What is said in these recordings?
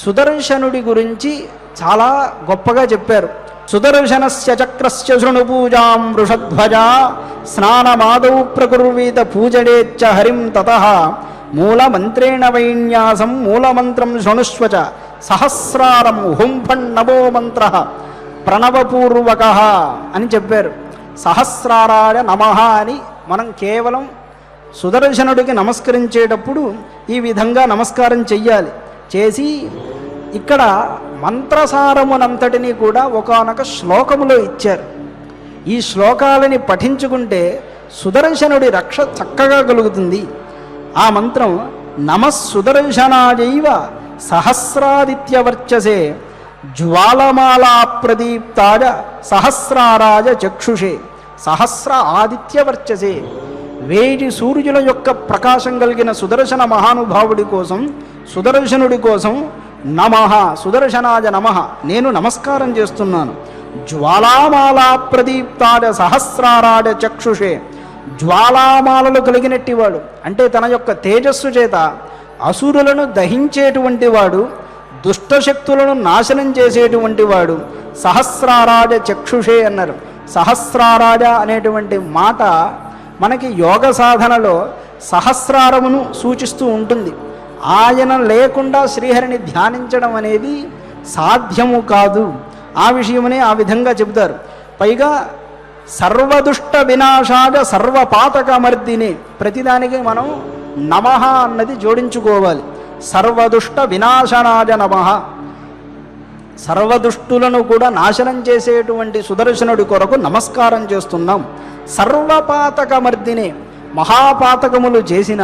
సుదర్శనుడి గురించి చాలా గొప్పగా చెప్పారు. సుదర్శనస్య చక్రస్య శృణు పూజాం వృషధ్వజ స్నానమాదౌ ప్రకుర్వీత పూజడేచ్చ హరిం తతః మూలమంత్రేణ వైన్యాసం మూలమంత్రం శృణుష్వచ సహస్రారం హుంఫణ్ నమో మంత్ర ప్రణవపూర్వక అని చెప్పారు. సహస్రారాయ నమః అని మనం కేవలం సుదర్శనుడికి నమస్కరించేటప్పుడు ఈ విధంగా నమస్కారం చెయ్యాలి. చేసి ఇక్కడ మంత్రసారమునంతటినీ కూడా ఒకానొక శ్లోకములో ఇచ్చారు. ఈ శ్లోకాలని పఠించుకుంటే సుదర్శనుడి రక్ష చక్కగా కలుగుతుంది. ఆ మంత్రం నమస్సుదర్శనాయైవ సహస్రాదిత్యవర్చసే జ్వాలమాలా ప్రదీప్తాయ సహస్రారాయ చక్షుషే సహస్ర ఆదిత్యవర్చసే. 1000 సూర్యుల యొక్క ప్రకాశం కలిగిన సుదర్శన మహానుభావుడి కోసం, సుదర్శనుడి కోసం నమః సుదర్శనాయ నమః నేను నమస్కారం చేస్తున్నాను. జ్వాలామాలా ప్రదీప్తాయ సహస్రారాయ చక్షుషే. జ్వాలామాలలు కలిగినట్టివాడు అంటే తన యొక్క తేజస్సు చేత అసురులను దహించేటువంటి వాడు, దుష్టశక్తులను నాశనం చేసేటువంటి వాడు. సహస్రారాజ చక్షుషే అన్నారు. సహస్రారాజ అనేటువంటి మాట మనకి యోగ సాధనలో సహస్రారమును సూచిస్తూ ఉంటుంది. ఆయన లేకుండా శ్రీహరిని ధ్యానించడం అనేది సాధ్యము కాదు. ఆ విషయమనే ఆ విధంగా చెబుతారు. పైగా సర్వదుష్ట వినాశాయ సర్వపాతకమర్దిని, ప్రతిదానికి మనం నమః అన్నది జోడించుకోవాలి. సర్వదుష్ట వినాశనాయ నమః, సర్వదుష్టులను కూడా నాశనం చేసేటువంటి సుదర్శనుడి కొరకు నమస్కారం చేస్తున్నాం. సర్వపాతకమర్దిని, మహాపాతకములు చేసిన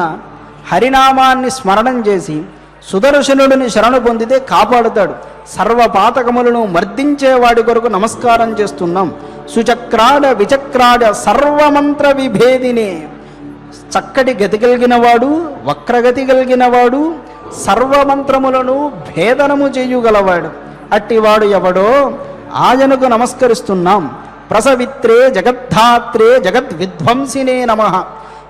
హరినామాన్ని స్మరణం చేసి సుదర్శనుడిని శరణు పొందితే కాపాడుతాడు. సర్వపాతకములను మర్దించేవాడి కొరకు నమస్కారం చేస్తున్నాం. సుచక్రాడ విచక్రాడ సర్వమంత్ర విభేదిని, చక్కటి గతి కలిగినవాడు, వక్రగతి కలిగినవాడు, సర్వమంత్రములను భేదనము చేయగలవాడు. అట్టివాడు ఎవడో ఆయనకు నమస్కరిస్తున్నాం. ప్రసవిత్రే జగద్ధాత్రే జగద్విధ్వంసినే నమః.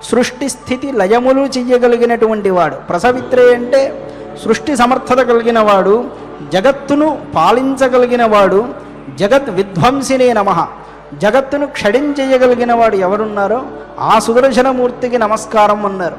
సృష్టి స్థితి లయములు చెయ్యగలిగినటువంటి వాడు. ప్రసవిత్రే అంటే సృష్టి సమర్థత కలిగిన వాడు, జగత్తును పాలించగలిగిన వాడు. జగద్విధ్వంసినే నమః, జగత్తును క్షడించేయగలిగిన వాడు ఎవరున్నారో ఆ సుదర్శనమూర్తికి నమస్కారం అన్నారు.